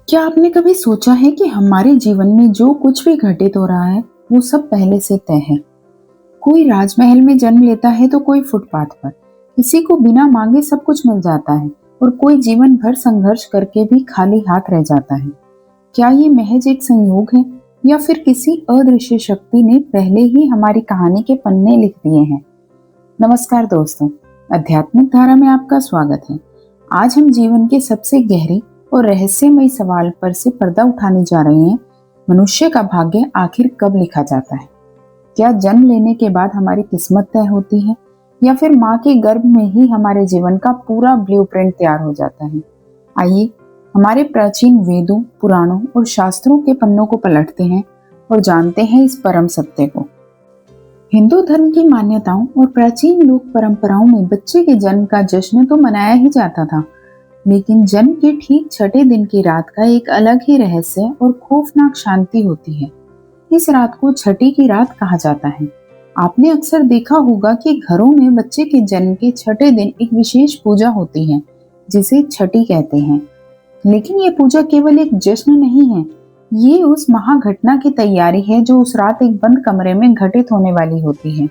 क्या आपने कभी सोचा है कि हमारे जीवन में जो कुछ भी घटित हो रहा है वो सब पहले से तय है। कोई राजमहल में जन्म लेता है तो कोई फुटपाथ पर, किसी को बिना मांगे सब कुछ मिल जाता है और कोई जीवन भर संघर्ष करके भी खाली हाथ रह जाता है। क्या ये महज एक संयोग है या फिर किसी अदृश्य शक्ति ने पहले ही हमारी कहानी के पन्ने लिख दिए हैं? नमस्कार दोस्तों, आध्यात्मिक धारा में आपका स्वागत है। आज हम जीवन के सबसे गहरे और रहस्यमय सवाल पर से पर्दा उठाने जा रहे हैं। मनुष्य का भाग्य आखिर कब लिखा जाता है? क्या जन्म लेने के बाद हमारी किस्मत तय होती है या फिर माँ के गर्भ में ही हमारे जीवन का पूरा ब्लूप्रिंट तैयार हो जाता है? आइए हमारे प्राचीन वेदों, पुराणों और शास्त्रों के पन्नों को पलटते हैं और जानते हैं इस परम सत्य को। हिंदू धर्म की मान्यताओं और प्राचीन लोक परंपराओं में बच्चे के जन्म का जश्न तो मनाया ही जाता था, लेकिन जन्म के ठीक छठे दिन की रात का एक अलग ही रहस्य और खौफनाक शांति होती है। इस रात को छठी की रात कहा जाता है। आपने अक्सर देखा होगा कि घरों में बच्चे के जन्म के छठे दिन एक विशेष पूजा होती है, जिसे छठी कहते हैं। लेकिन ये पूजा केवल एक जश्न नहीं है, ये उस महाघटना की तैयारी है जो उस रात एक बंद कमरे में घटित होने वाली होती है।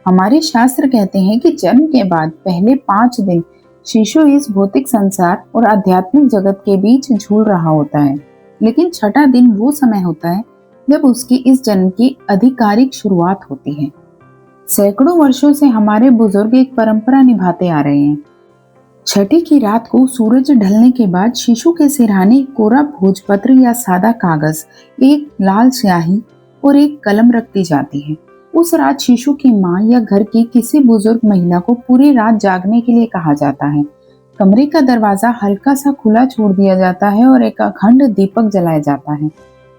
हमारे शास्त्र कहते हैं कि जन्म के बाद पहले 5 दिन शिशु इस भौतिक संसार और आध्यात्मिक जगत के बीच झूल रहा होता है, लेकिन छठा दिन वो समय होता है जब उसकी इस जन्म की आधिकारिक शुरुआत होती है। सैकड़ों वर्षों से हमारे बुजुर्ग एक परंपरा निभाते आ रहे हैं। छठी की रात को सूरज ढलने के बाद शिशु के सिरहाने कोरा भोजपत्र या सादा कागज, एक लाल स्याही और एक कलम रख दी जाती है। उस रात शिशु की माँ या घर की किसी बुजुर्ग महिला को पूरी रात जागने के लिए कहा जाता है। कमरे का दरवाजा हल्का सा खुला छोड़ दिया जाता है और एक अखंड दीपक जलाया जाता है।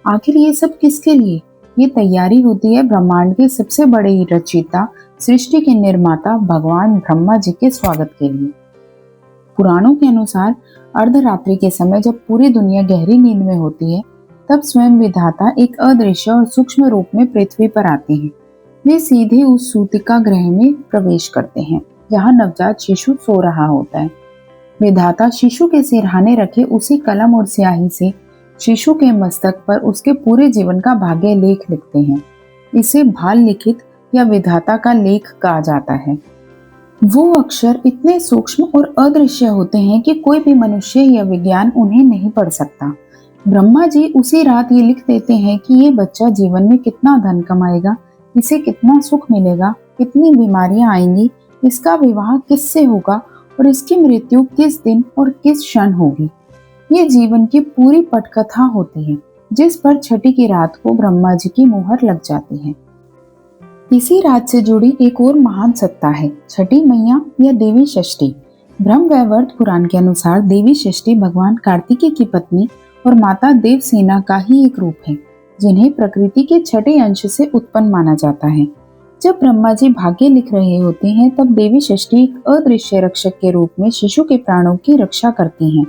आखिर ये सब किसके लिए? ये तैयारी होती है ब्रह्मांड के सबसे बड़े रचयिता, सृष्टि के निर्माता भगवान ब्रह्मा जी के स्वागत के लिए। पुराणों के अनुसार अर्धरात्रि के समय जब पूरी दुनिया गहरी नींद में होती है, तब स्वयं विधाता एक अदृश्य और सूक्ष्म रूप में पृथ्वी पर आते हैं। वे सीधे उस सूतिका ग्रह में प्रवेश करते हैं जहां नवजात शिशु सो रहा होता है। विधाता शिशु के सिरहाने रखे उसी कलम और स्याही से शिशु के मस्तक पर उसके पूरे जीवन का भाग्य लेख लिखते हैं। इसे भाल लिखित या विधाता का लेख कहा जाता है। वो अक्षर इतने सूक्ष्म और अदृश्य होते हैं कि कोई भी मनुष्य या विज्ञान उन्हें नहीं पढ़ सकता। ब्रह्मा जी उसी रात ये लिख देते हैं कि ये बच्चा जीवन में कितना धन कमाएगा, इसे कितना सुख मिलेगा, कितनी बीमारियां आएंगी, इसका विवाह किससे होगा और इसकी मृत्यु किस दिन और किस क्षण होगी। ये जीवन की पूरी पटकथा होती है, जिस पर छठी की रात को ब्रह्मा जी की मुहर लग जाती है। इसी रात से जुड़ी एक और महान सत्ता है, छठी मैया या देवी षष्ठी। ब्रह्म वैवर्त पुराण के अनुसार देवी षष्ठी भगवान कार्तिकेय की पत्नी और माता देवसेना का ही एक रूप है, जिन्हें प्रकृति के छठे अंश से उत्पन्न माना जाता है। जब ब्रह्मा जी भाग्य लिख रहे होते हैं, तब देवी षष्ठी एक अदृश्य रक्षक के रूप में शिशु के प्राणों की रक्षा करती हैं,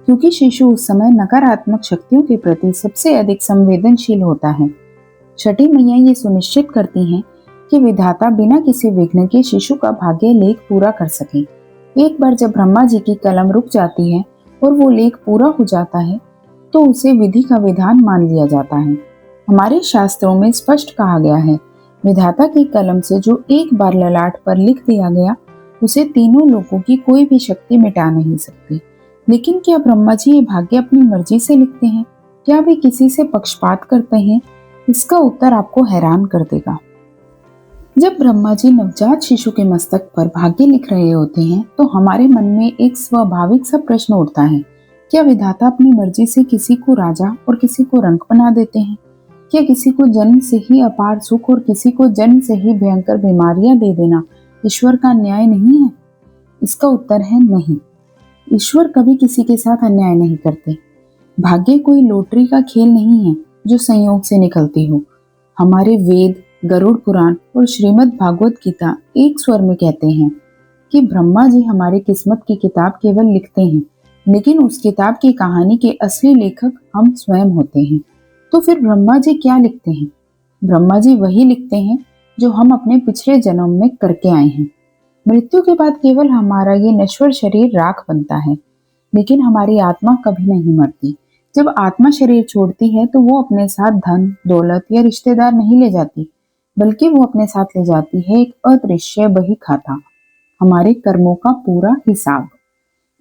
क्योंकि शिशु उस समय नकारात्मक शक्तियों के प्रति सबसे अधिक संवेदनशील होता है। छठी मैया ये सुनिश्चित करती हैं कि विधाता बिना किसी विघ्न के शिशु का भाग्य लेख पूरा कर सके। एक बार जब ब्रह्मा जी की कलम रुक जाती है और वो लेख पूरा हो जाता है, तो उसे विधि का विधान मान लिया जाता है। हमारे शास्त्रों में स्पष्ट कहा गया है, विधाता की कलम से जो एक बार ललाट पर लिख दिया गया, उसे तीनों लोगों की कोई भी शक्ति मिटा नहीं सकती। लेकिन क्या ब्रह्मा जी ये भाग्य अपनी मर्जी से लिखते हैं? क्या वे किसी से पक्षपात करते हैं? इसका उत्तर आपको हैरान कर देगा। जब ब्रह्मा जी नवजात शिशु के मस्तक पर भाग्य लिख रहे होते हैं, तो हमारे मन में एक स्वाभाविक सा प्रश्न उठता है, क्या विधाता अपनी मर्जी से किसी को राजा और किसी को रंक बना देते हैं? क्या किसी को जन्म से ही अपार सुख और किसी को जन्म से ही भयंकर बीमारियां दे देना ईश्वर का न्याय नहीं है? इसका उत्तर है नहीं। ईश्वर कभी किसी के साथ अन्याय नहीं करते। भाग्य कोई लॉटरी का खेल नहीं है जो संयोग से निकलती हो। हमारे वेद, गरुड़ पुराण और श्रीमद् भागवत गीता एक स्वर में कहते हैं कि ब्रह्मा जी हमारी किस्मत की किताब केवल लिखते हैं, लेकिन उस किताब की कहानी के असली लेखक हम स्वयं होते हैं। तो फिर ब्रह्मा जी क्या लिखते हैं? ब्रह्मा जी वही लिखते हैं जो हम अपने पिछले जन्म में करके आए हैं। मृत्यु के बाद केवल हमारा ये नश्वर शरीर राख बनता है, लेकिन हमारी आत्मा कभी नहीं मरती। जब आत्मा शरीर छोड़ती है तो वो अपने साथ धन, दौलत या रिश्तेदार नहीं ले जाती, बल्कि वो अपने साथ ले जाती है एक अदृश्य बही खाता, हमारे कर्मों का पूरा हिसाब।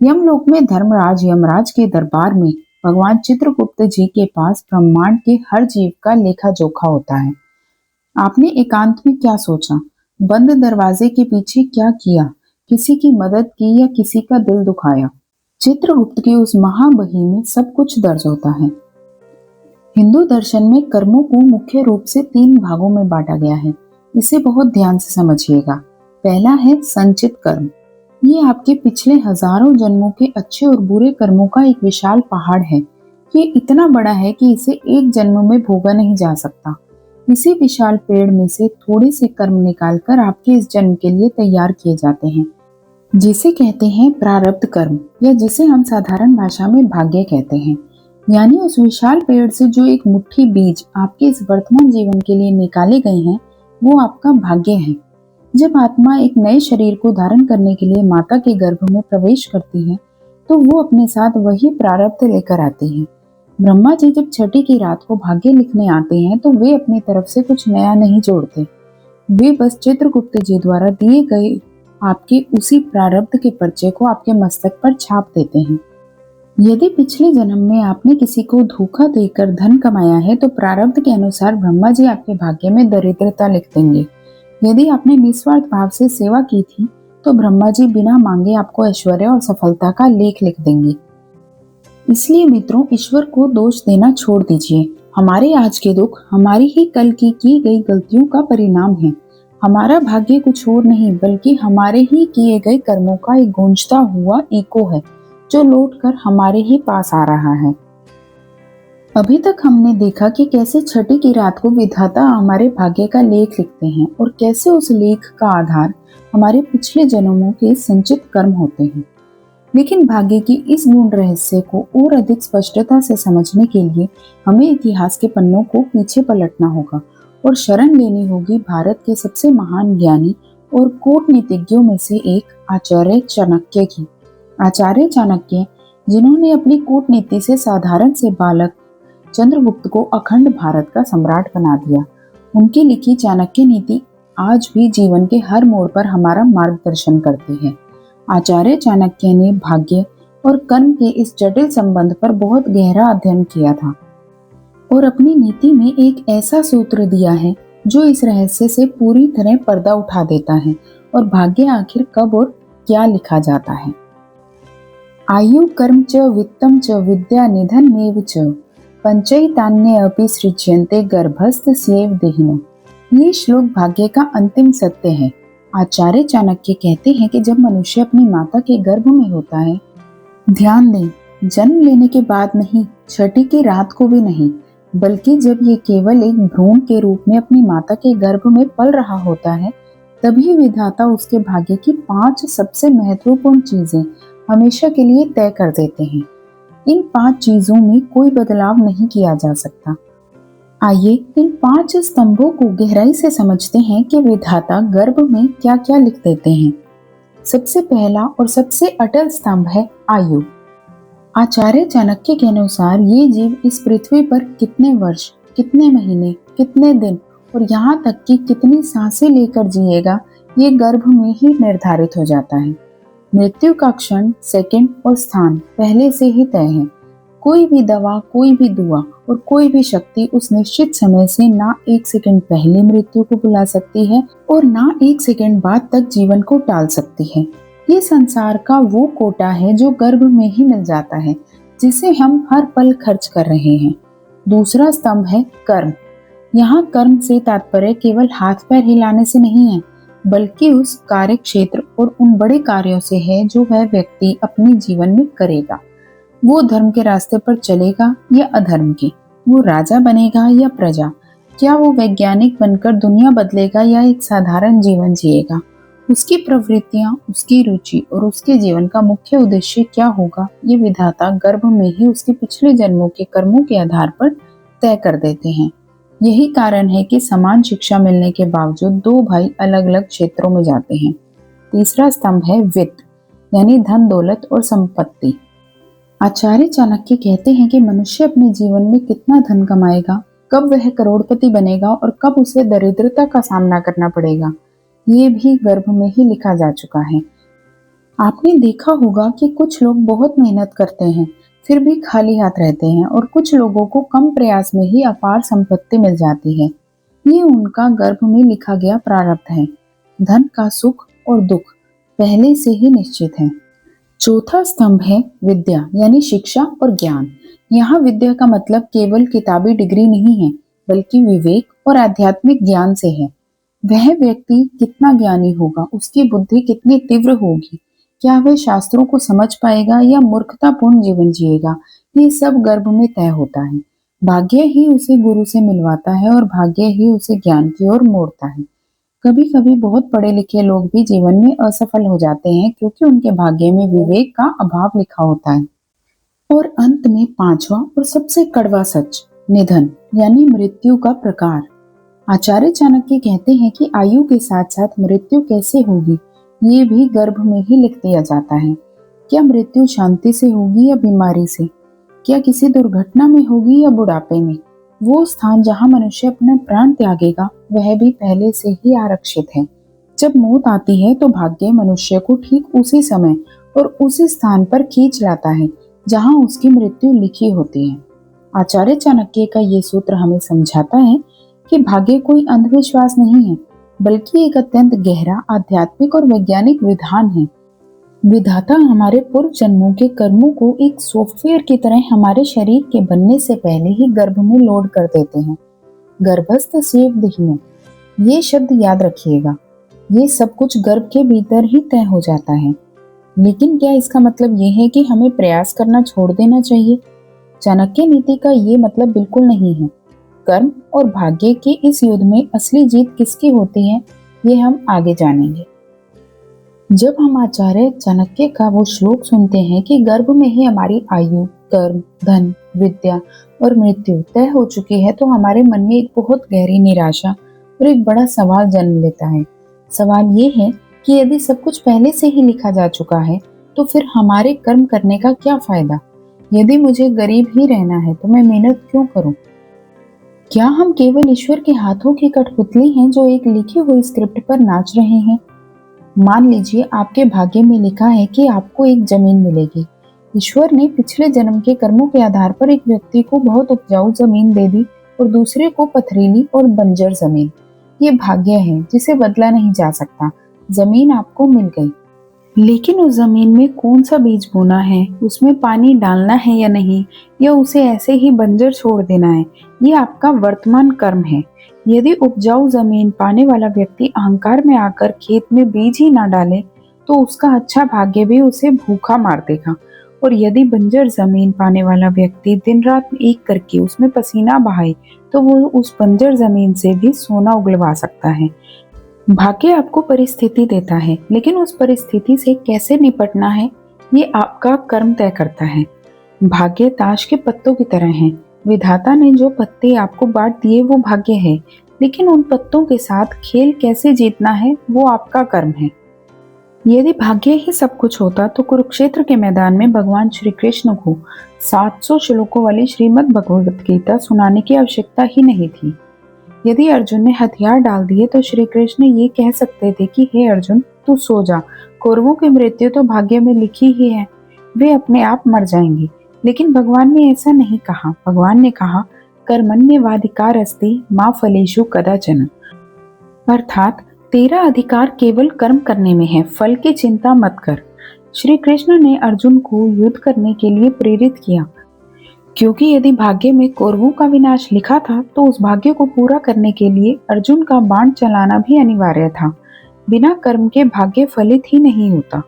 यमलोक में धर्मराज यमराज के दरबार में भगवान चित्रगुप्त जी के पास ब्रह्मांड के हर जीव का लेखा जोखा होता है। आपने एकांत में क्या सोचा, बंद दरवाजे के पीछे क्या किया, किसी की मदद की या किसी का दिल दुखाया? चित्रगुप्त की उस महाबही में सब कुछ दर्ज होता है। हिंदू दर्शन में कर्मों को मुख्य रूप से 3 भागों में बांटा गया है। इसे बहुत ध्यान से समझिएगा। पहला है संचित कर्म। ये आपके पिछले हजारों जन्मों के अच्छे और बुरे कर्मों का एक विशाल पहाड़ है। ये इतना बड़ा है कि इसे एक जन्म में भोगा नहीं जा सकता। इसी विशाल पेड़ में से थोड़े से कर्म निकालकर आपके इस जन्म के लिए तैयार किए जाते हैं, जिसे कहते हैं प्रारब्ध कर्म, या जिसे हम साधारण भाषा में भाग्य कहते हैं। यानी उस विशाल पेड़ से जो एक मुट्ठी बीज आपके इस वर्तमान जीवन के लिए निकाले गए हैं, वो आपका भाग्य है। जब आत्मा एक नए शरीर को धारण करने के लिए माता के गर्भ में प्रवेश करती है, तो वो अपने साथ वही प्रारब्ध लेकर आती है। ब्रह्मा जी जब छठी की रात को भाग्य लिखने आते हैं, तो वे अपनी तरफ से कुछ नया नहीं जोड़ते। वे बस चित्रगुप्त जी द्वारा दिए गए आपके उसी प्रारब्ध के पर्चे को आपके मस्तक पर छाप देते हैं। यदि पिछले जन्म में आपने किसी को धोखा देकर धन कमाया है, तो प्रारब्ध के अनुसार ब्रह्मा जी आपके भाग्य में दरिद्रता लिख देंगे। यदि आपने निस्वार्थ भाव से सेवा की थी, तो ब्रह्मा जी बिना मांगे आपको ऐश्वर्य और सफलता का लेख लिख देंगे। इसलिए मित्रों, ईश्वर को दोष देना छोड़ दीजिए। हमारे आज के दुख हमारी ही कल की गई गलतियों का परिणाम है। हमारा भाग्य कुछ और नहीं, बल्कि हमारे ही किए गए कर्मों का एक गूंजता हुआ इको है, जो लौटकर हमारे ही पास आ रहा है। अभी तक हमने देखा कि कैसे छठी की रात को विधाता हमारे भाग्य का लेख लिखते हैं, और कैसे उस लेख का आधार हमारे पिछले जन्मों के संचित कर्म होते हैं। लेकिन भाग्य की इस गूढ़ रहस्य को और अधिक स्पष्टता से समझने के लिए हमें इतिहास के पन्नों को पीछे पलटना होगा और शरण लेनी होगी भारत के सबसे महान ज्ञानी और कूटनीतिज्ञों में से एक आचार्य चाणक्य की। आचार्य चाणक्य, जिन्होंने अपनी कूटनीति से साधारण से बालक चंद्रगुप्त को अखंड भारत का सम्राट बना दिया। उनकी लिखी चाणक्य नीति आज भी जीवन के हर मोड़ पर हमारा मार्गदर्शन करती है। आचार्य चाणक्य ने भाग्य और कर्म के इस जटिल संबंध पर बहुत गहरा अध्ययन किया था और अपनी नीति में एक ऐसा सूत्र दिया है जो इस रहस्य से पूरी तरह पर्दा उठा देता है और भाग्य आखिर कब और क्या लिखा जाता है। आयु कर्म च वित्तम च विद्या निधनमेव च पंचैतान्य अपि सृज्यन्ते गर्भस्थस्यैव देहिनो। ये श्लोक भाग्य का अंतिम सत्य है। आचार्य चाणक्य कहते हैं कि जब मनुष्य अपनी माता के गर्भ में होता है, ध्यान दें, जन्म लेने के बाद नहीं, छठी की रात को भी नहीं, बल्कि जब ये केवल एक भ्रूण के रूप में अपनी माता के गर्भ में पल रहा होता है, तभी विधाता उसके भाग्य की 5 सबसे महत्वपूर्ण चीजें हमेशा के लिए तय कर देते हैं। इन 5 चीजों में कोई बदलाव नहीं किया जा सकता। आइए इन 5 स्तंभों को गहराई से समझते हैं कि विधाता गर्भ में क्या क्या लिख देते हैं। सबसे पहला और सबसे अटल स्तंभ है आयु। आचार्य चाणक्य के अनुसार ये जीव इस पृथ्वी पर कितने वर्ष, कितने महीने, कितने दिन और यहाँ तक कि कितनी सांसें लेकर जिएगा, ये गर्भ में ही निर्धारित हो जाता है। मृत्यु का क्षण, सेकंड और स्थान पहले से ही तय है। कोई भी दवा, कोई भी दुआ और कोई भी शक्ति उस निश्चित समय से ना 1 सेकंड पहले मृत्यु को बुला सकती है और ना 1 सेकंड बाद तक जीवन को टाल सकती है। ये संसार का वो कोटा है जो गर्भ में ही मिल जाता है, जिसे हम हर पल खर्च कर रहे हैं। दूसरा स्तंभ है कर्म। यहाँ कर्म से तात्पर्य केवल हाथ पैर हिलाने से नहीं है, बल्कि उस कार्य क्षेत्र और उन बड़े कार्यों से है जो वह व्यक्ति अपने जीवन में करेगा। वो धर्म के रास्ते पर चलेगा या अधर्म के, वो राजा बनेगा या प्रजा, क्या वो वैज्ञानिक बनकर दुनिया बदलेगा या एक साधारण जीवन जिएगा। उसकी प्रवृत्तियां, उसकी रुचि और उसके जीवन का मुख्य उद्देश्य क्या होगा, ये विधाता गर्भ में ही उसके पिछले जन्मों के कर्मों के आधार पर तय कर देते हैं। यही कारण है कि समान शिक्षा मिलने के बावजूद 2 भाई अलग अलग क्षेत्रों में जाते हैं। तीसरा स्तंभ है वित्त, यानी धन, दौलत और संपत्ति। आचार्य चाणक्य कहते हैं कि मनुष्य अपने जीवन में कितना धन कमाएगा, कब वह करोड़पति बनेगा और कब उसे दरिद्रता का सामना करना पड़ेगा, ये भी गर्भ में ही लिखा जा चुका है। आपने देखा होगा कि कुछ लोग बहुत मेहनत करते हैं, फिर भी खाली हाथ रहते हैं और कुछ लोगों को कम प्रयास में ही अपार संपत्ति मिल जाती है। ये उनका गर्भ में लिखा गया प्रारब्ध है। धन का सुख और दुख पहले से ही निश्चित है। चौथा स्तंभ है विद्या यानी शिक्षा और ज्ञान। यहाँ विद्या का मतलब केवल किताबी डिग्री नहीं है, बल्कि विवेक और आध्यात्मिक ज्ञान से है। वह व्यक्ति कितना ज्ञानी होगा, उसकी बुद्धि कितनी तीव्र होगी, क्या वह शास्त्रों को समझ पाएगा या मूर्खतापूर्ण जीवन जिएगा, ये सब गर्भ में तय होता है। भाग्य ही उसे गुरु से मिलवाता है और भाग्य ही उसे ज्ञान की ओर मोड़ता है। कभी कभी बहुत पढ़े लिखे लोग भी जीवन में असफल हो जाते हैं क्योंकि उनके भाग्य में विवेक का अभाव लिखा होता है। और अंत में पांचवा और सबसे कड़वा सच, निधन यानी मृत्यु का प्रकार। आचार्य चाणक्य कहते हैं कि आयु के साथ साथ मृत्यु कैसे होगी, ये भी गर्भ में ही लिख दिया जाता है। क्या मृत्यु शांति से होगी या बीमारी से? क्या किसी दुर्घटना में होगी या बुढ़ापे में? वो स्थान जहाँ मनुष्य अपना प्राण त्यागेगा, वह भी पहले से ही आरक्षित है। जब मौत आती है तो भाग्य मनुष्य को ठीक उसी समय और उसी स्थान पर खींच लाता है जहाँ उसकी मृत्यु लिखी होती है। आचार्य चाणक्य का ये सूत्र हमें समझाता है कि भाग्य कोई अंधविश्वास नहीं है, बल्कि एक अत्यंत गहरा आध्यात्मिक और वैज्ञानिक विधान है। विधाता हमारे पूर्व जन्मों के कर्मों को एक सॉफ्टवेयर की तरह हमारे शरीर के बनने से पहले ही गर्भ में लोड कर देते हैं। गर्भस्थ सेव दहीन, ये शब्द याद रखिएगा। ये सब कुछ गर्भ के भीतर ही तय हो जाता है। लेकिन क्या इसका मतलब ये है कि हमें प्रयास करना छोड़ देना चाहिए? चाणक्य नीति का ये मतलब बिल्कुल नहीं है। कर्म और भाग्य के इस युद्ध में असली जीत किसकी होती है, ये हम आगे जानेंगे। जब हम आचार्य चाणक्य का वो श्लोक सुनते हैं कि गर्भ में ही हमारी आयु, कर्म, धन, विद्या और मृत्यु तय हो चुकी है, तो हमारे मन में एक बहुत गहरी निराशा और एक बड़ा सवाल जन्म लेता है। सवाल ये है कि यदि सब कुछ पहले से ही लिखा जा चुका है, तो फिर हमारे कर्म करने का क्या फायदा? यदि मुझे गरीब ही रहना है तो मैं मेहनत क्यों करूं? क्या हम केवल ईश्वर के हाथों की कठपुतली हैं जो एक लिखी हुई स्क्रिप्ट पर नाच रहे हैं? मान लीजिए आपके भाग्य में लिखा है कि आपको एक जमीन मिलेगी। ईश्वर ने पिछले जन्म के कर्मों के आधार पर एक व्यक्ति को बहुत उपजाऊ जमीन दे दी और दूसरे को पथरीली और बंजर जमीन। ये भाग्य है जिसे बदला नहीं जा सकता। जमीन आपको मिल गई, लेकिन उस जमीन में कौन सा बीज बोना है, उसमें पानी डालना है या नहीं, या उसे ऐसे ही बंजर छोड़ देना है, ये आपका वर्तमान कर्म है। यदि उपजाऊ जमीन पाने वाला व्यक्ति अहंकार में आकर खेत में बीज ही ना डाले, तो उसका अच्छा भाग्य भी उसे भूखा मार देगा। और यदि बंजर जमीन पाने वाला व्यक्ति दिन रात एक करके उसमें पसीना बहाए, तो वो उस बंजर जमीन से भी सोना उगलवा सकता है। भाग्य आपको परिस्थिति देता है, लेकिन उस परिस्थिति से कैसे निपटना है, ये आपका कर्म तय करता है। भाग्य ताश के पत्तों की तरह है। विधाता ने जो पत्ते आपको बांट दिए वो भाग्य है, लेकिन उन पत्तों के साथ खेल कैसे जीतना है वो आपका कर्म है। यदि भाग्य ही सब कुछ होता तो कुरुक्षेत्र के मैदान में भगवान श्री कृष्ण को 700 श्लोकों वाली श्रीमद् भगवद गीता सुनाने की आवश्यकता ही नहीं थी। यदि अर्जुन ने हथियार डाल दिए तो श्री कृष्ण ये कह सकते थे कि हे अर्जुन, तू सो जा, कौरवों की मृत्यु तो भाग्य में लिखी ही है, वे अपने आप मर जाएंगे। लेकिन भगवान ने ऐसा नहीं कहा। भगवान ने कहा, कर्मण्येवाधिकार अस्ति मा फलेषु कदाचन, अर्थात तेरा अधिकार केवल कर्म करने में है, फल की चिंता मत कर। श्री कृष्ण ने अर्जुन को युद्ध करने के लिए प्रेरित किया, क्योंकि यदि भाग्य में कौरवों का विनाश लिखा था तो उस भाग्य को पूरा करने के लिए अर्जुन का बाण चलाना भी अनिवार्य था। बिना कर्म के भाग्य फलित ही नहीं होता।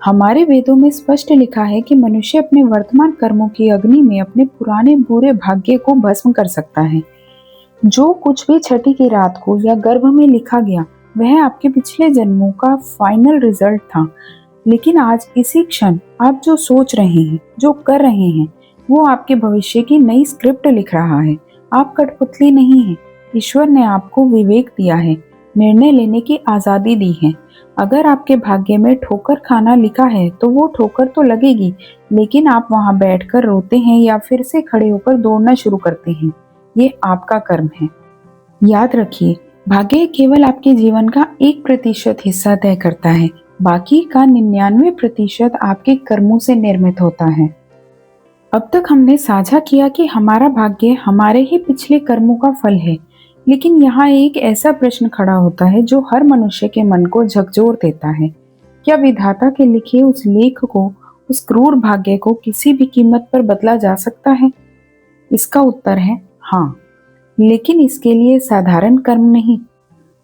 हमारे वेदों में स्पष्ट लिखा है कि मनुष्य अपने वर्तमान कर्मों की अग्नि में अपने पुराने बुरे भाग्य को भस्म कर सकता है। जो कुछ भी छठी की रात को या गर्भ में लिखा गया, वह आपके पिछले जन्मों का फाइनल रिजल्ट था। लेकिन आज इसी क्षण आप जो सोच रहे हैं, जो कर रहे हैं, वो आपके भविष्य की नई स्क्रिप्ट लिख रहा है। आप कठपुतली नहीं हैं। ईश्वर ने आपको विवेक दिया है। निर्णय लेने की आजादी दी है। अगर आपके भाग्य में ठोकर खाना लिखा है तो वो ठोकर तो लगेगी, लेकिन आप वहां बैठकर रोते हैं या फिर से खड़े होकर दौड़ना शुरू करते हैं, ये आपका कर्म है। याद रखिए, भाग्य केवल आपके जीवन का 1% हिस्सा तय करता है, बाकी का 99% आपके कर्मों से निर्मित होता है। अब तक हमने साझा किया कि हमारा भाग्य हमारे ही पिछले कर्मों का फल है, लेकिन यहाँ एक ऐसा प्रश्न खड़ा होता है जो हर मनुष्य के मन को झकझोर देता है। क्या विधाता के लिखे उस लेख को, उस क्रूर भाग्य को किसी भी कीमत पर बदला जा सकता है? इसका उत्तर है हाँ, लेकिन इसके लिए साधारण कर्म नहीं,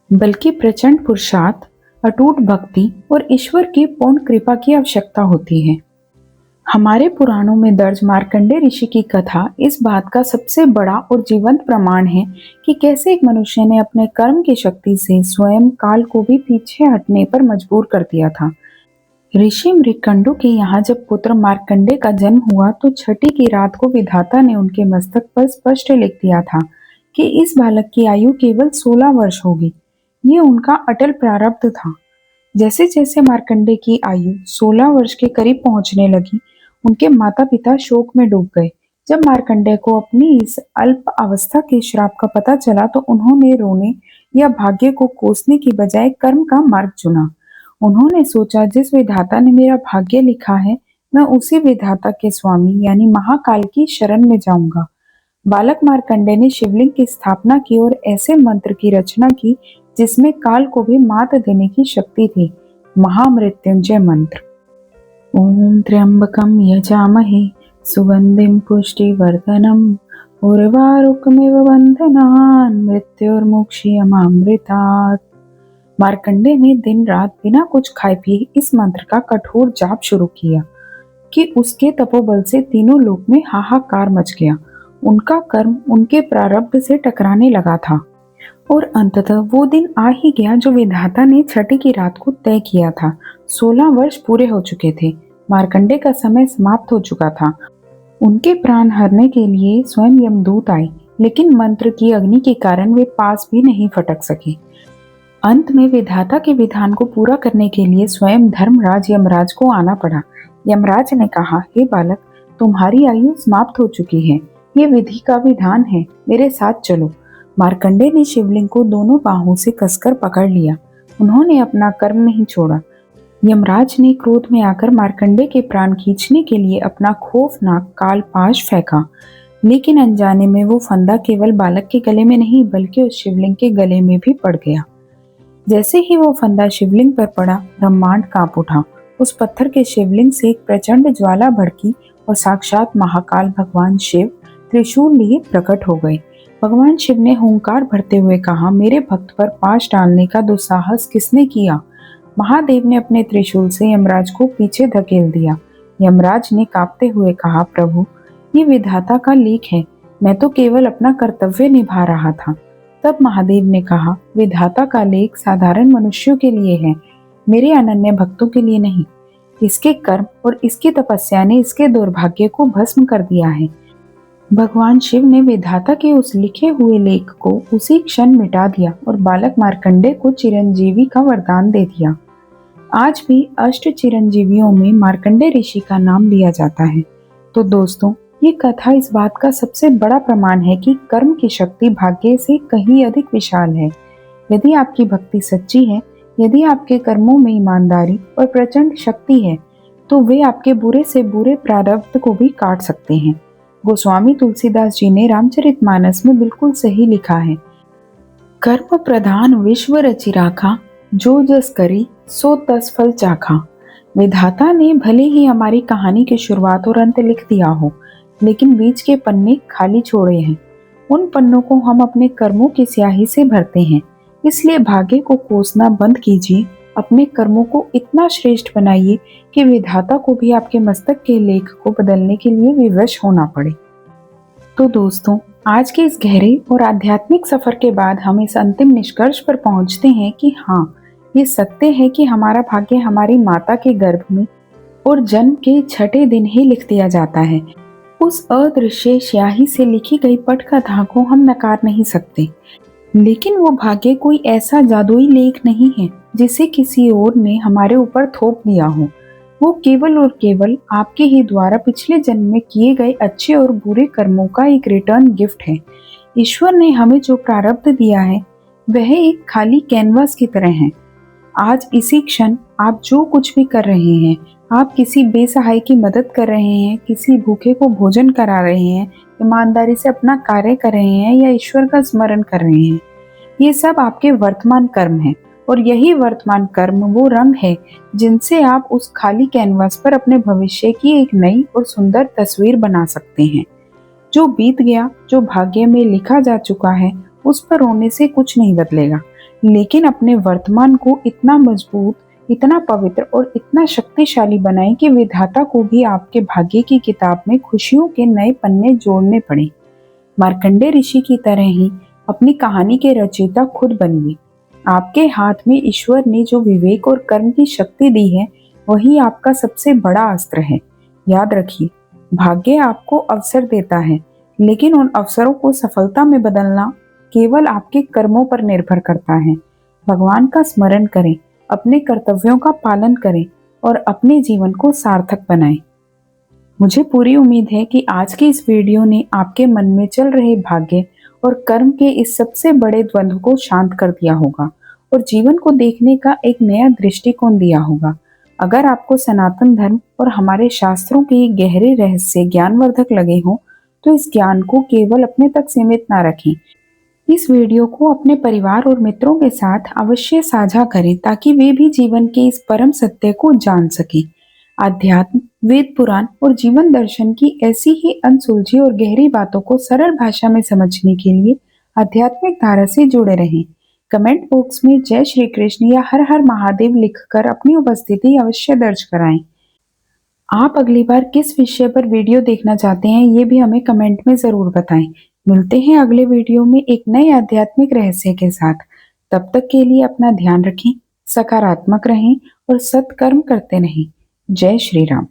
बल्कि प्रचंड पुरुषार्थ, अटूट भक्ति और ईश्वर की पूर्ण कृपा की आवश्यकता होती है। हमारे पुराणों में दर्ज मार्कंडेय ऋषि की कथा इस बात का सबसे बड़ा और जीवंत प्रमाण है कि कैसे एक मनुष्य ने अपने कर्म की शक्ति से स्वयं काल को भी पीछे हटने पर मजबूर कर दिया था। ऋषि मृकंडु के यहाँ जब पुत्र मार्कंडेय का जन्म हुआ तो छठी की रात को विधाता ने उनके मस्तक पर स्पष्ट लिख दिया था कि इस बालक की आयु केवल 16 वर्ष होगी। ये उनका अटल प्रारब्ध था। जैसे जैसे मार्कंडेय की आयु 16 वर्ष के करीब पहुंचने लगी, उनके माता पिता शोक में डूब गए। जब मार्कंडेय को अपनी इस अल्प अवस्था के श्राप का पता चला तो उन्होंने रोने या भाग्य को कोसने की बजाय कर्म का मार्ग चुना। उन्होंने सोचा, जिस विधाता ने मेरा भाग्य लिखा है, मैं उसी विधाता के स्वामी यानी महाकाल की शरण में जाऊंगा। बालक मार्कंडेय ने शिवलिंग की स्थापना की और ऐसे मंत्र की रचना की जिसमें काल को भी मात देने की शक्ति थी, महामृत्युंजय मंत्र। ओम त्र्यंबकम यजामहे सुगंधिम पुष्टिवर्धनम उर्वारुकमिव बंधनान् मृत्युर्मुक्षीयमामृतात्। मार्कंडेय ने दिन रात बिना कुछ खाए पिए इस मंत्र का कठोर जाप शुरू किया कि उसके तपोबल से तीनों लोक में हाहाकार मच गया। उनका कर्म उनके प्रारब्ध से टकराने लगा था और अंततः वो दिन आ ही गया जो विधाता ने छठी की रात को तय किया था। 16 वर्ष पूरे हो चुके थे। मार्कंडेय का समय समाप्त हो चुका था। उनके प्राण हरने के लिए स्वयं यमदूत आए, लेकिन मंत्र की अग्नि के कारण वे पास भी नहीं फटक सके। अंत में विधाता के विधान को पूरा करने के लिए स्वयं धर्मराज यमराज को आना पड़ा। यमराज ने कहा, हे बालक, तुम्हारी आयु समाप्त हो चुकी है। ये विधि का विधान है, मेरे साथ चलो। मार्कंडेय ने शिवलिंग को दोनों बाहों से कसकर पकड़ लिया। उन्होंने अपना कर्म नहीं छोड़ा। यमराज ने क्रोध में आकर मार्कंडेय के प्राण खींचने के लिए अपना खौफनाक कालपाश फेंका, लेकिन अनजाने में वो फंदा केवल बालक के गले में नहीं बल्कि उस शिवलिंग के गले में भी पड़ गया। जैसे ही वो फंदा शिवलिंग पर पड़ा, ब्रह्मांड कांप उठा। उस पत्थर के शिवलिंग से एक प्रचंड ज्वाला भड़की और साक्षात महाकाल भगवान शिव त्रिशूल लिए प्रकट हो गए। भगवान शिव ने हुंकार भरते हुए कहा, मेरे भक्त पर पाश डालने का दुस्साहस किसने किया? महादेव ने अपने त्रिशूल से यमराज को पीछे धकेल दिया। यमराज ने कांपते हुए कहा, प्रभु, ये विधाता का लेख है, मैं तो केवल अपना कर्तव्य निभा रहा था। तब महादेव ने कहा, विधाता का लेख साधारण मनुष्यों के लिए है, मेरे अनन्य भक्तों के लिए नहीं। इसके कर्म और इसकी तपस्या ने इसके दुर्भाग्य को भस्म कर दिया है। भगवान शिव ने विधाता के उस लिखे हुए लेख को उसी क्षण मिटा दिया और बालक मार्कंडेय को चिरंजीवी का वरदान दे दिया। आज भी अष्ट चिरंजीवियों में मार्कंडेय ऋषि का नाम लिया जाता है। तो दोस्तों, ये कथा इस बात का सबसे बड़ा प्रमाण है कि कर्म की शक्ति भाग्य से कहीं अधिक विशाल है। यदि आपकी भक्ति सच्ची है, यदि आपके कर्मों में ईमानदारी और प्रचंड शक्ति है, तो वे आपके बुरे से बुरे प्रारब्ध को भी काट सकते हैं। गोस्वामी तुलसीदास जी ने रामचरितमानस में बिल्कुल सही लिखा है, कर्म प्रधान विश्व रचि राखा, जो जस करी सो तस फल चाखा। विधाता ने भले ही हमारी कहानी की शुरुआत और अंत लिख दिया हो, लेकिन बीच के पन्ने खाली छोड़े हैं। उन पन्नों को हम अपने कर्मों की स्याही से भरते हैं। इसलिए भाग्य को कोसना बंद कीजिए, अपने कर्मों को इतना श्रेष्ठ बनाइए कि विधाता को भी आपके मस्तक के लेख को बदलने के लिए विवश होना पड़े। तो दोस्तों, आज के इस गहरे और आध्यात्मिक सफर के बाद हम इस अंतिम निष्कर्ष पर पहुंचते हैं कि हाँ, ये सत्य है कि हमारा भाग्य हमारी माता के गर्भ में और जन्म के छठे दिन ही लिख दिया जाता है। उस अदृश्य स्याही से लिखी गई पटकथा को हम नकार नहीं सकते। लेकिन वो भाग्य कोई ऐसा जादुई लेख नहीं है जिसे किसी और ने हमारे ऊपर थोप दिया हो। वो केवल और केवल आपके ही द्वारा पिछले जन्म में किए गए अच्छे और बुरे कर्मों का एक रिटर्न गिफ्ट है। ईश्वर ने हमें जो प्रारब्ध दिया है वह एक खाली कैनवास की तरह है। आज इसी क्षण आप जो कुछ भी कर रहे हैं, आप किसी बेसहाय की मदद कर रहे हैं, किसी भूखे को भोजन करा रहे हैं, ईमानदारी से अपना कार्य कर रहे हैं या ईश्वर का स्मरण कर रहे हैं, ये सब आपके वर्तमान कर्म हैं। और यही वर्तमान कर्म वो रंग है जिनसे आप उस खाली कैनवास पर अपने भविष्य की एक नई और सुंदर तस्वीर बना सकते हैं। जो बीत गया, जो भाग्य में लिखा जा चुका है, उस पर रोने से कुछ नहीं बदलेगा। लेकिन अपने वर्तमान को इतना मजबूत, इतना पवित्र और इतना शक्तिशाली बनाएं कि विधाता को भी आपके भाग्य की किताब में खुशियों के नए पन्ने जोड़ने पड़े। मार्कंडे ऋषि की तरह ही अपनी कहानी के रचयिता खुद बनिए। आपके हाथ में ईश्वर ने जो विवेक और कर्म की शक्ति दी है, वही आपका सबसे बड़ा अस्त्र है। याद रखिए, भाग्य आपको अवसर देता है, लेकिन उन अवसरों को सफलता में बदलना केवल आपके कर्मों पर निर्भर करता है। भगवान का स्मरण करें, अपने कर्तव्यों का पालन करें और अपने जीवन को सार्थक बनाएं। मुझे पूरी उम्मीद है कि आज की इस वीडियो ने आपके मन में चल रहे भाग्य और कर्म के इस सबसे बड़े द्वंद्व को शांत कर दिया होगा और जीवन को देखने का एक नया दृष्टिकोण दिया होगा। अगर आपको सनातन धर्म और हमारे शास्त्रों के गहरे रहस्य ज्ञानवर्धक लगे हों, तो इस ज्ञान को केवल अपने तक सीमित ना रखें। इस वीडियो को अपने परिवार और मित्रों के साथ अवश्य साझा करें ताकि वे भी जीवन के इस परम सत्य को जान सकें। आध्यात्म, वेद पुराण और जीवन दर्शन की ऐसी ही अनसुलझी और गहरी बातों को सरल भाषा में समझने के लिए आध्यात्मिक धारा से जुड़े रहें। कमेंट बॉक्स में जय श्री कृष्ण या हर हर महादेव लिखकर अपनी उपस्थिति अवश्य दर्ज कराएं। आप अगली बार किस विषय पर वीडियो देखना चाहते हैं, ये भी हमें कमेंट में जरूर बताएं। मिलते हैं अगले वीडियो में एक नए आध्यात्मिक रहस्य के साथ। तब तक के लिए अपना ध्यान रखें, सकारात्मक रहें और सत्कर्म करते रहें। जय श्री राम।